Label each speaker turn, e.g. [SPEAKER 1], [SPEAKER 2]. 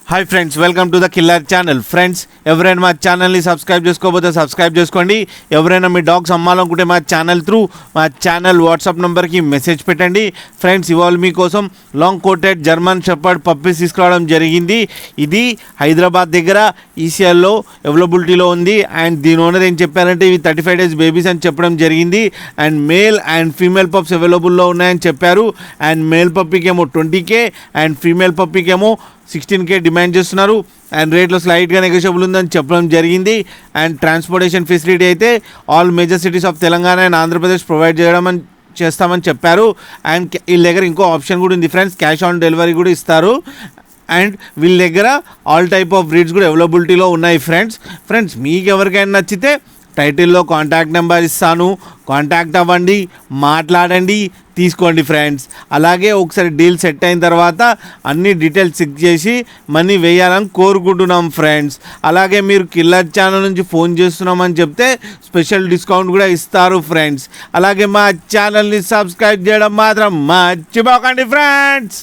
[SPEAKER 1] Hi friends, welcome to the killer channel. Friends, ఎవరైనా మా ఛానల్ని సబ్స్క్రైబ్ చేసుకోకపోతే సబ్స్క్రైబ్ చేసుకోండి. ఎవరైనా మీ డాగ్స్ అమ్మాలనుకుంటే మా ఛానల్ త్రూ మా ఛానల్ వాట్సాప్ నెంబర్కి మెసేజ్ పెట్టండి. ఫ్రెండ్స్, ఇవాళ మీకోసం long coated German shepherd puppies తీసుకురావడం జరిగింది. ఇది హైదరాబాద్ దగ్గర ఈసీఎల్లో అవైలబిలిటీలో ఉంది. అండ్ దీని ఓనర్ ఏం చెప్పారంటే ఇవి 35 days బేబీస్ అని చెప్పడం జరిగింది. And male and female pups అవైలబుల్లో ఉన్నాయని చెప్పారు. అండ్ మేల్ పప్పీకి ఏమో 20K అండ్ ఫీమేల్ పప్పీకి ఏమో 16K డిమాండ్ చేస్తున్నారు. అండ్ రేట్లో స్లైట్గా నెగోషియబుల్ ఉందని చెప్పడం జరిగింది. అండ్ ట్రాన్స్పోర్టేషన్ ఫెసిలిటీ అయితే all major cities of Telangana and Andhra Pradesh provide చేస్తామని చెప్పారు. అండ్ వీళ్ళ దగ్గర ఇంకో ఆప్షన్ కూడా ఉంది ఫ్రెండ్స్, క్యాష్ ఆన్ డెలివరీ కూడా ఇస్తారు. అండ్ వీళ్ళ దగ్గర ఆల్ టైప్ ఆఫ్ బ్రీడ్స్ కూడా అవైలబిలిటీలో ఉన్నాయి. ఫ్రెండ్స్ మీకు ఎవరికైనా నచ్చితే టైటిల్లో కాంటాక్ట్ నెంబర్ ఇస్తాను, కాంటాక్ట్ అవ్వండి, మాట్లాడండి, తీసుకోండి ఫ్రెండ్స్. అలాగే ఒకసారి డీల్ సెట్ అయిన తర్వాత అన్ని డీటెయిల్స్ చెక్ చేసి మనీ వేయాలని కోరుకుంటున్నాం ఫ్రెండ్స్. అలాగే మీరు కిల్లర్ ఛానల్ నుంచి ఫోన్ చేస్తున్నామని చెప్తే స్పెషల్ డిస్కౌంట్ కూడా ఇస్తారు ఫ్రెండ్స్. అలాగే మా ఛానల్ని సబ్స్క్రైబ్ చేయడం మాత్రం మర్చిపోకండి ఫ్రెండ్స్.